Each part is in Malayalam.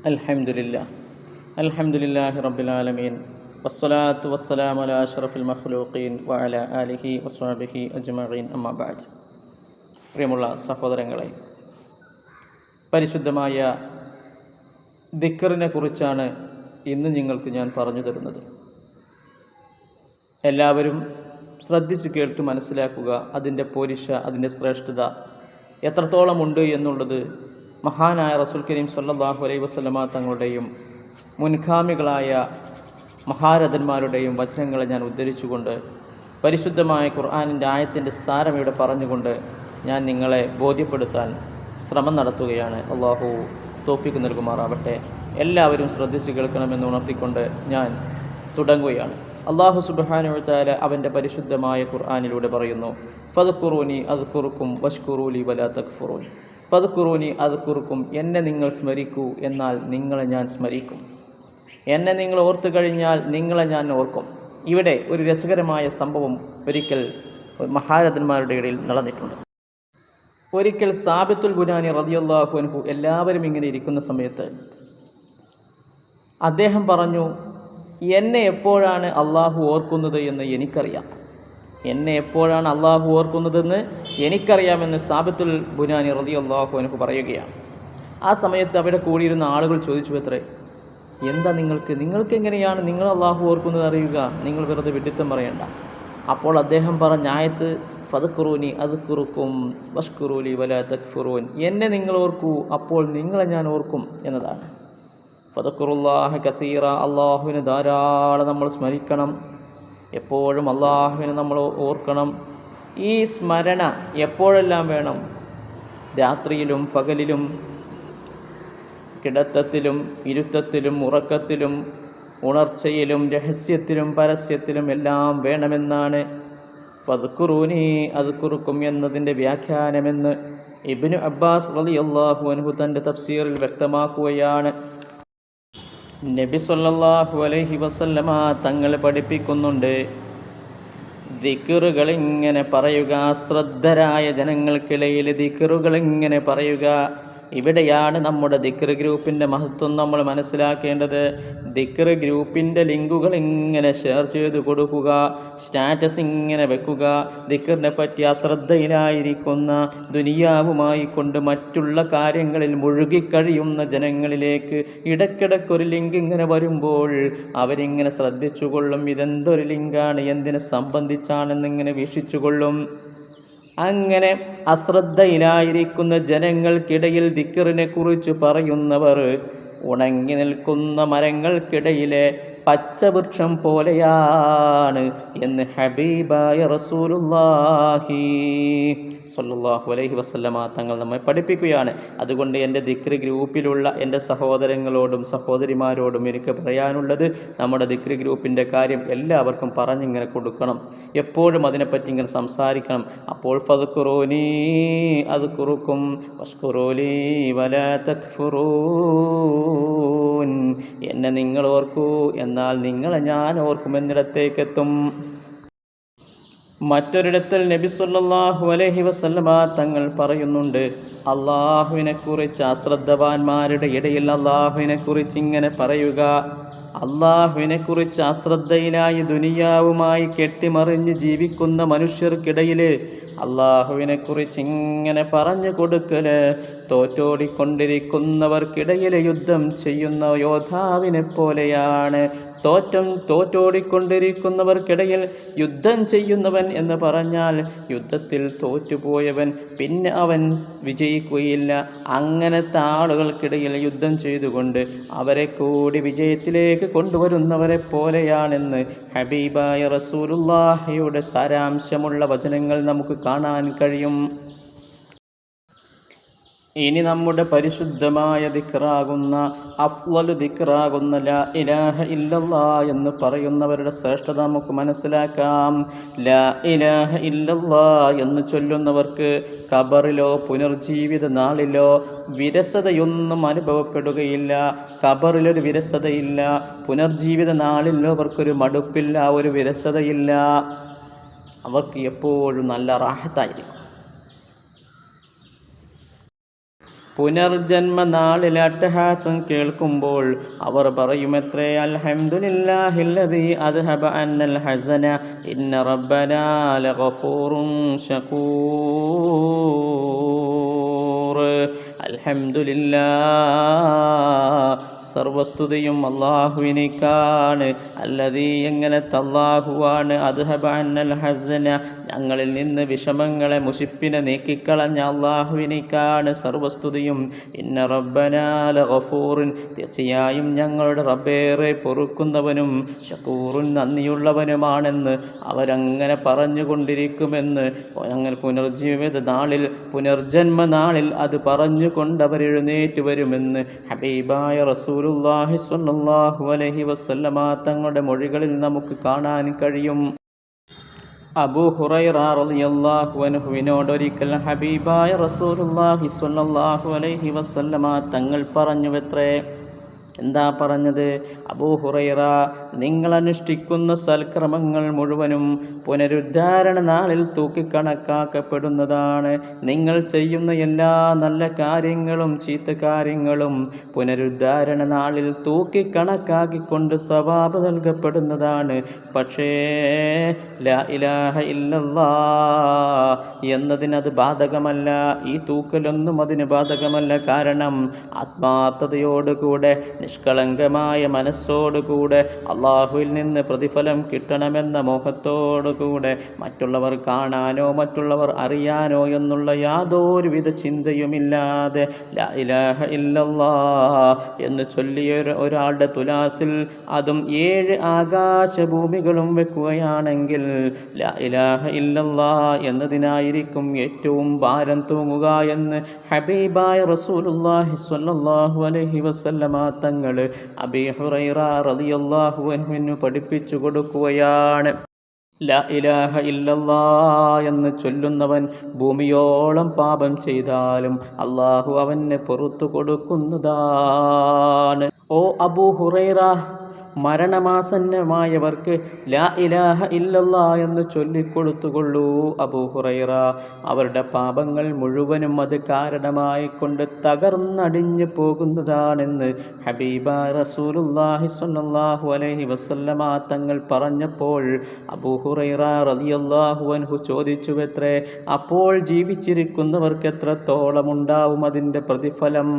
അൽഹംദുലില്ലാഹി റബ്ബിൽ ആലമീൻ വസ്സലാത്തു വസ്സലാമു അലാ അഷ്റഫിൽ മഖ്ലൂഖീൻ വഅലാ ആലിഹി വസ്വഹ്ബിഹി അജ്മഈൻ അമ്മാ ബഅദ്. പ്രിയമുള്ള സഹോദരങ്ങളെ, പരിശുദ്ധമായ ദിക്റിനെ കുറിച്ചാണ് ഇന്ന് നിങ്ങൾക്ക് ഞാൻ പറഞ്ഞു തരുന്നത്. എല്ലാവരും ശ്രദ്ധിച്ച് കേട്ട് മനസ്സിലാക്കുക. അതിൻ്റെ പോരിശ, അതിൻ്റെ ശ്രേഷ്ഠത എത്രത്തോളമുണ്ട് എന്നുള്ളത് മഹാനായ റസൂൽ കരീം സല്ലല്ലാഹു അലൈഹി വസല്ലമ തങ്ങളുടെയും മുൻഗാമികളായ മഹാരഥന്മാരുടെയും വചനങ്ങളെ ഞാൻ ഉദ്ധരിച്ചുകൊണ്ട് പരിശുദ്ധമായ ഖുർആനിൻ്റെ ആയത്തിൻ്റെ സാരം ഇവിടെ പറഞ്ഞുകൊണ്ട് ഞാൻ നിങ്ങളെ ബോധ്യപ്പെടുത്താൻ ശ്രമം നടത്തുകയാണ്. അള്ളാഹു തൗഫീഖ് നൽകുമാറാവട്ടെ. എല്ലാവരും ശ്രദ്ധിച്ച് കേൾക്കണമെന്ന് ഉണർത്തിക്കൊണ്ട് ഞാൻ തുടങ്ങുകയാണ്. അള്ളാഹു സുബ്ഹാനഹു വ തആല അവൻ്റെ പരിശുദ്ധമായ ഖുർആനിലൂടെ പറയുന്നു, ഫദ്കുറൂനി അദ്കുറുക്കും വഷ്കുറൂലി വലാ തക്ഫുറൂൻ. ഫദ്കുറൂനി അദ്കുറുക്കും, എന്നെ നിങ്ങൾ സ്മരിക്കൂ, എന്നാൽ നിങ്ങളെ ഞാൻ സ്മരിക്കും. എന്നെ നിങ്ങൾ ഓർത്തു കഴിഞ്ഞാൽ നിങ്ങളെ ഞാൻ ഓർക്കും. ഇവിടെ ഒരു രസകരമായ സംഭവം ഒരിക്കൽ മഹാരഥന്മാരുടെ ഇടയിൽ നടന്നിട്ടുണ്ട്. ഒരിക്കൽ സാബിത്തുൽ ബുനാനി റളിയല്ലാഹു അൻഹു എല്ലാവരും ഇങ്ങനെ ഇരിക്കുന്ന സമയത്ത് അദ്ദേഹം പറഞ്ഞു, എന്നെ എപ്പോഴാണ് അള്ളാഹു ഓർക്കുന്നത് എന്ന് എനിക്കറിയാം. എന്നെ എപ്പോഴാണ് അള്ളാഹു ഓർക്കുന്നതെന്ന് എനിക്കറിയാമെന്ന് സാബിത്തുൽ ബുനാനി റളിയല്ലാഹു അൻഹു പറയുകയാണ്. ആ സമയത്ത് അവിടെ കൂടിയിരുന്ന ആളുകൾ ചോദിച്ചു, എന്താ നിങ്ങൾക്ക് എങ്ങനെയാണ് നിങ്ങൾ അള്ളാഹു ഓർക്കുന്നത് അറിയുക? നിങ്ങൾ വെറുതെ വിഡിത്തം പറയണ്ട. അപ്പോൾ അദ്ദേഹം പറഞ്ഞ ആയത്ത്, ഫദ്കുറൂനി അദ്കുറുക്കും വഷ്കുറൂലി വലാ തക്ഫുറൂൻ, എന്നെ നിങ്ങൾ ഓർക്കൂ, അപ്പോൾ നിങ്ങളെ ഞാൻ ഓർക്കും എന്നതാണ്. ഫദ്കുറുല്ലാഹ കസീറ, അള്ളാഹുവിനെ ധാരാളം നമ്മൾ സ്മരിക്കണം. എപ്പോഴും അള്ളാഹുവിനെ നമ്മൾ ഓർക്കണം. ഈ സ്മരണ എപ്പോഴെല്ലാം വേണം? രാത്രിയിലും പകലിലും, കിടത്തത്തിലും ഇരുത്തത്തിലും ഉറക്കത്തിലും ഉണർച്ചയിലും രഹസ്യത്തിലും പരസ്യത്തിലും എല്ലാം വേണമെന്നാണ് ഫദ്കുറൂനി അദ്കുറുക്കും എന്നതിൻ്റെ വ്യാഖ്യാനമെന്ന് ഇബ്നു അബ്ബാസ് റളിയല്ലാഹു അൻഹു തൻ്റെ തഫ്സീറിൽ വ്യക്തമാക്കുകയാണ്. നബി സല്ലല്ലാഹു അലൈഹി വസല്ലമ തങ്ങൾ പഠിപ്പിക്കുന്നുണ്ട്, ദിക്റുകൾ ഇങ്ങനെ പറയുക, ശ്രദ്ധരായ ജനങ്ങൾക്കിടയിൽ ദിക്റുകൾ ഇങ്ങനെ പറയുക. ഇവിടെയാണ് നമ്മുടെ ദിക്ർ ഗ്രൂപ്പിൻ്റെ മഹത്വം നമ്മൾ മനസ്സിലാക്കേണ്ടത്. ദിക്ർ ഗ്രൂപ്പിൻ്റെ ലിങ്കുകൾ ഇങ്ങനെ ഷെയർ ചെയ്ത് കൊടുക്കുക, സ്റ്റാറ്റസ് ഇങ്ങനെ വെക്കുക. ദിക്റിനെ പറ്റി അശ്രദ്ധയിലായിരിക്കുന്ന, ദുനിയാവുമായി കൊണ്ട് മറ്റുള്ള കാര്യങ്ങളിൽ മുഴുകിക്കഴിയുന്ന ജനങ്ങളിലേക്ക് ഇടയ്ക്കിടയ്ക്കൊരു ലിങ്ക് ഇങ്ങനെ വരുമ്പോൾ അവരിങ്ങനെ ശ്രദ്ധിച്ചുകൊള്ളും. ഇതെന്തൊരു ലിങ്കാണ്, എന്തിനെ സംബന്ധിച്ചാണെന്നിങ്ങനെ വീക്ഷിച്ചുകൊള്ളും. അങ്ങനെ അശ്രദ്ധയിലായിരിക്കുന്ന ജനങ്ങൾക്കിടയിൽ ദിക്റിനെ കുറിച്ച് പറയുന്നവർ ഉണങ്ങി നിൽക്കുന്ന മരങ്ങൾക്കിടയിലെ പച്ചവൃക്ഷം പോലെയാണ് എന്ന് ഹബീബായ റസൂലുള്ളാഹി സ്വല്ലല്ലാഹു അലൈഹി വസല്ലമ തങ്ങൾ നമ്മെ പഠിപ്പിക്കുകയാണ്. അതുകൊണ്ട് എൻ്റെ ദിക്ർ ഗ്രൂപ്പിലുള്ള എൻ്റെ സഹോദരങ്ങളോടും സഹോദരിമാരോടും എനിക്ക് പറയാനുള്ളത്, നമ്മുടെ ദിക്ർ ഗ്രൂപ്പിൻ്റെ കാര്യം എല്ലാവർക്കും പറഞ്ഞിങ്ങനെ കൊടുക്കണം. എപ്പോഴും അതിനെപ്പറ്റി ഇങ്ങനെ സംസാരിക്കണം. അപ്പോൾ ഫദ്കുറൂനി അദ്കുറുക്കും വഷ്കുറൂലി വലാ തക്ഫുറൂൻ, എന്നെ നിങ്ങൾ ഓർക്കൂ, എന്നാൽ നിങ്ങളെ ഞാൻ ഓർക്കുമെന്നിടത്തേക്കെത്തും. മറ്റൊരിടത്തിൽ നബി സല്ലല്ലാഹു അലൈഹി വസല്ലമ തങ്ങൾ പറയുന്നുണ്ട്, അള്ളാഹുവിനെക്കുറിച്ച് അശ്രദ്ധവാന്മാരുടെ ഇടയിൽ അള്ളാഹുവിനെക്കുറിച്ച് ഇങ്ങനെ പറയുക. അള്ളാഹുവിനെക്കുറിച്ച് അശ്രദ്ധയിലായി ദുനിയാവുമായി കെട്ടിമറിഞ്ഞ് ജീവിക്കുന്ന മനുഷ്യർക്കിടയിൽ അള്ളാഹുവിനെക്കുറിച്ച് ഇങ്ങനെ പറഞ്ഞു കൊടുക്കല് തോറ്റോടിക്കൊണ്ടിരിക്കുന്നവർക്കിടയിൽ യുദ്ധം ചെയ്യുന്ന യോദ്ധാവിനെ പോലെയാണ്. തോറ്റോടിക്കൊണ്ടിരിക്കുന്നവർക്കിടയിൽ യുദ്ധം ചെയ്യുന്നവൻ എന്ന് പറഞ്ഞാൽ യുദ്ധത്തിൽ തോറ്റുപോയവൻ, പിന്നെ അവൻ വിജയിക്കുകയില്ല. അങ്ങനത്തെ ആളുകൾക്കിടയിൽ യുദ്ധം ചെയ്തുകൊണ്ട് അവരെ കൂടി വിജയത്തിലേക്ക് കൊണ്ടുവരുന്നവരെ പോലെയാണെന്ന് ഹബീബായ റസൂലുള്ളാഹിയുടെ സാരാംശമുള്ള വചനങ്ങൾ നമുക്ക് കാണാൻ കഴിയും. ഇനി നമ്മുടെ പരിശുദ്ധമായ ദിക്റാകുന്ന, അഫ്ളലു ദിക്റാകുന്ന ലാ ഇലാഹ ഇല്ലല്ലാഹ് എന്ന് പറയുന്നവരുടെ ശ്രേഷ്ഠത നമുക്ക് മനസ്സിലാക്കാം. ലാ ഇലാഹ ഇല്ലല്ലാഹ് എന്ന് ചൊല്ലുന്നവർക്ക് ഖബറിലോ പുനർജീവിത നാളിലോ വിരസതയൊന്നും അനുഭവപ്പെടുകയില്ല. ഖബറിലൊരു വിരസതയില്ല, പുനർജീവിത നാളിലോ അവർക്കൊരു മടുപ്പില്ല, ഒരു വിരസതയില്ല. അവർക്ക് എപ്പോഴും നല്ല റാഹത്തായിരിക്കും. പുനർജന്മ നാളിലെ അട്ടഹാസം കേൾക്കുമ്പോൾ അവർ പറയുമത്രേ, അൽഹംദുലില്ലാഹില്ലദീ അദ്ഹബ അന്നൽ ഹസന ഇന്ന റബ്ബനാ ലഗഫൂറുൻ ശകൂർ. അൽഹംദുലില്ലാഹ്, സർവസ്തുതിയും അല്ലാഹുവിനേക്കാണ്. അല്ലദീ, എങ്ങനത്തെ അല്ലാഹുവാണ്, അദ്ഹബ അന്നൽ ഹസന, ഞങ്ങളിൽ നിന്ന് വിഷമങ്ങളെ മുഷിപ്പിനെ നീക്കിക്കളഞ്ഞ അല്ലാഹുവിനേക്കാണ് സർവസ്തുതിയും. ഇന്ന റബ്ബനാ ലഗഫൂറുൻ, തീർച്ചയായും ഞങ്ങളുടെ റബ്ബേറെ പൊറുക്കുന്നവനും ശകൂറുൻ, നന്ദിയുള്ളവനുമാണെന്ന് അവരങ്ങനെ പറഞ്ഞുകൊണ്ടിരിക്കുമെന്ന്. അങ്ങനെ പുനർജന്മ നാളിൽ അത് പറഞ്ഞുകൊണ്ട് അവരെഴുന്നേറ്റ് വരുമെന്ന് ഹബീബായ റസൂലുള്ളാഹി സ്വല്ലല്ലാഹു അലൈഹി വസല്ലമ തങ്ങളുടെ മൊഴികളിൽ നമുക്ക് കാണാൻ കഴിയും. അബൂ ഹുറൈറ റളിയല്ലാഹു അൻഹുവിനോട് ഒരിക്കൽ ഹബീബായ റസൂലുള്ളാഹി സ്വല്ലല്ലാഹു അലൈഹി വസല്ലമ തങ്ങൾ പറഞ്ഞുവത്രേ. എന്താ പറഞ്ഞത്? അബൂ ഹുറൈറ, നിങ്ങൾ അനുഷ്ഠിക്കുന്ന സൽക്രമങ്ങൾ മുഴുവനും പുനരുദ്ധാരണ നാളിൽ തൂക്കിക്കണക്കാക്കപ്പെടുന്നതാണ്. നിങ്ങൾ ചെയ്യുന്ന എല്ലാ നല്ല കാര്യങ്ങളും ചീത്ത കാര്യങ്ങളും പുനരുദ്ധാരണ നാളിൽ തൂക്കിക്കണക്കാക്കിക്കൊണ്ട് സവാബ് നൽകപ്പെടുന്നതാണ്. പക്ഷേ ലാ ഇലാഹ ഇല്ലല്ലാഹ് എന്നതിനത് ബാധകമല്ല. ഈ തൂക്കലൊന്നും അതിന് ബാധകമല്ല. കാരണം ആത്മാർത്ഥതയോടുകൂടെ നിഷ്കളങ്കമായ മനസ്സോടുകൂടെ അള്ളാഹുവിൽ നിന്ന് പ്രതിഫലം കിട്ടണമെന്ന മോഹത്തോടുകൂടെ മറ്റുള്ളവർ കാണാനോ മറ്റുള്ളവർ അറിയാനോ എന്നുള്ള യാതൊരുവിധ ചിന്തയുമില്ലാതെ ലാ ഇലാഹ ഇല്ലല്ലാഹ് എന്ന് ചൊല്ലിയ ഒരാളുടെ തുലാസിൽ അതും 7 ആകാശഭൂമികളും വെക്കുകയാണെങ്കിൽ ലാ ഇലാഹ ഇല്ലല്ലാഹ് എന്നതിനായിരിക്കും ഏറ്റവും ഭാരം തൂങ്ങുക എന്ന് ഹബീബായ റസൂലുള്ളാഹി സ്വല്ലല്ലാഹു അലൈഹി വസല്ലമ തങ്ങൾ അബീ ഹുറൈറ റളിയല്ലാഹു അൻഹു പഠിപ്പിച്ചു കൊടുക്കുകയാണ്. ലാ ഇലാഹ ഇല്ലല്ലാഹ് എന്ന് ചൊല്ലുന്നവൻ ഭൂമിയോളം പാപം ചെയ്താലും അള്ളാഹു അവന് പുറത്തു കൊടുക്കുന്നതാണ്. ഓ അബൂ ഹുറൈറ, മരണമാസന്നമായവർക്ക് ലാ ഇലാഹ ഇല്ലല്ലാഹ് എന്ന് ചൊല്ലിക്കൊടുത്തുകൊള്ളൂ അബൂ ഹുറൈറ. അവരുടെ പാപങ്ങൾ മുഴുവനും അത് കാരണമായിക്കൊണ്ട് തകർന്നടിഞ്ഞു പോകുന്നതാണെന്ന് ഹബീബായ റസൂലുള്ളാഹി സ്വല്ലല്ലാഹു അലൈഹി വസല്ലമ തങ്ങൾ പറഞ്ഞപ്പോൾ അബൂ ഹുറൈറ റളിയല്ലാഹു അൻഹു ചോദിച്ചുവത്രേ, അപ്പോൾ ജീവിച്ചിരിക്കുന്നവർക്ക് എത്രത്തോളം ഉണ്ടാവും അതിൻ്റെ പ്രതിഫലം?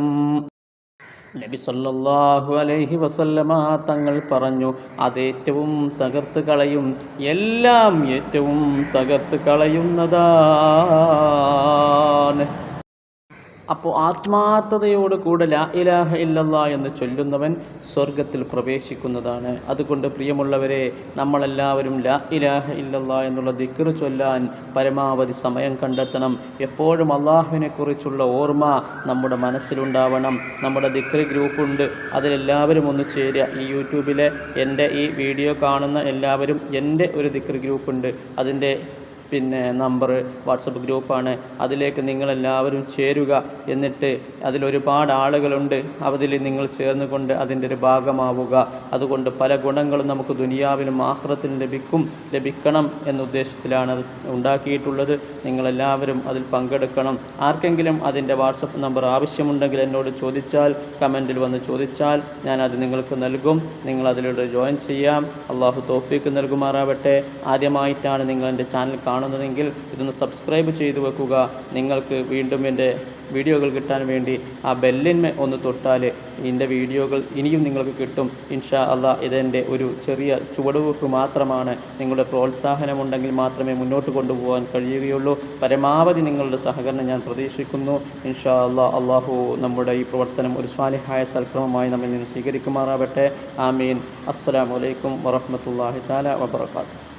നബി സല്ലല്ലാഹു അലൈഹി വസല്ലമ തങ്ങൾ പറഞ്ഞു, അതേറ്റവും തകർത്ത് കളയും, എല്ലാം ഏറ്റവും തകർത്ത് കളയുന്നതാണ്. അപ്പോൾ ആത്മാർത്ഥതയോട് കൂടെ ലാ ഇലാഹ ഇല്ലല്ലാഹ് എന്ന് ചൊല്ലുന്നവൻ സ്വർഗത്തിൽ പ്രവേശിക്കുന്നതാണ്. അതുകൊണ്ട് പ്രിയമുള്ളവരെ, നമ്മളെല്ലാവരും ലാ ഇലാഹ ഇല്ലല്ലാഹ് എന്നുള്ള ദിക്ർ ചൊല്ലാൻ പരമാവധി സമയം കണ്ടെത്തണം. എപ്പോഴും അള്ളാഹുവിനെക്കുറിച്ചുള്ള ഓർമ്മ നമ്മുടെ മനസ്സിലുണ്ടാവണം. നമ്മുടെ ദിക്ർ ഗ്രൂപ്പുണ്ട്, അതിലെല്ലാവരും ഒന്ന് ചേരുക. ഈ യൂട്യൂബിലെ എൻ്റെ ഈ വീഡിയോ കാണുന്ന എല്ലാവരും എൻ്റെ ഒരു ദിക്ർ ഗ്രൂപ്പുണ്ട്, അതിൻ്റെ നമ്പർ വാട്സപ്പ് ഗ്രൂപ്പാണ്. അതിലേക്ക് നിങ്ങളെല്ലാവരും ചേരുക. എന്നിട്ട് അതിലൊരുപാട് ആളുകളുണ്ട്, അതിൽ നിങ്ങൾ ചേർന്നുകൊണ്ട് അതിൻ്റെ ഒരു ഭാഗമാവുക. അതുകൊണ്ട് പല ഗുണങ്ങളും നമുക്ക് ദുനിയാവിലും ആഖിറത്തിലും ലഭിക്കണം എന്ന ഉദ്ദേശത്തിലാണ് അത് ഉണ്ടാക്കിയിട്ടുള്ളത്. നിങ്ങളെല്ലാവരും അതിൽ പങ്കെടുക്കണം. ആർക്കെങ്കിലും അതിൻ്റെ വാട്സപ്പ് നമ്പർ ആവശ്യമുണ്ടെങ്കിൽ എന്നോട് ചോദിച്ചാൽ, കമൻറ്റിൽ വന്ന് ചോദിച്ചാൽ ഞാനത് നിങ്ങൾക്ക് നൽകും. നിങ്ങൾ അതിലൂടെ ജോയിൻ ചെയ്യാം. അള്ളാഹു തൗഫീക്ക് നൽകുമാറാവട്ടെ. ആദ്യമായിട്ടാണ് നിങ്ങൾ എൻ്റെ ചാനൽ കാണുന്നതെങ്കിൽ ഇതൊന്ന് സബ്സ്ക്രൈബ് ചെയ്തു വെക്കുക. നിങ്ങൾക്ക് വീണ്ടും എൻ്റെ വീഡിയോകൾ കിട്ടാൻ വേണ്ടി ആ ബെല്ലിന്മേ ഒന്ന് തൊട്ടാൽ എൻ്റെ വീഡിയോകൾ ഇനിയും നിങ്ങൾക്ക് കിട്ടും. ഇൻഷാ അല്ലാഹ് ഇതെൻ്റെ ഒരു ചെറിയ ചുവടുവെപ്പ് മാത്രമാണ്. നിങ്ങളുടെ പ്രോത്സാഹനമുണ്ടെങ്കിൽ മാത്രമേ മുന്നോട്ട് കൊണ്ടുപോകാൻ കഴിയുകയുള്ളൂ. പരമാവധി നിങ്ങളുടെ സഹകരണം ഞാൻ പ്രതീക്ഷിക്കുന്നു. ഇൻഷാ അല്ലാഹ് അള്ളാഹു നമ്മുടെ ഈ പ്രവർത്തനം ഒരു സ്വാലിഹായ സൽക്രമമായി നമ്മിൽ നിന്ന് സ്വീകരിക്കുമാറാവട്ടെ. ആമീൻ. അസ്സലാമു അലൈക്കും വറഹ്മത്തുള്ളാഹി തആല വബറകാതുഹു.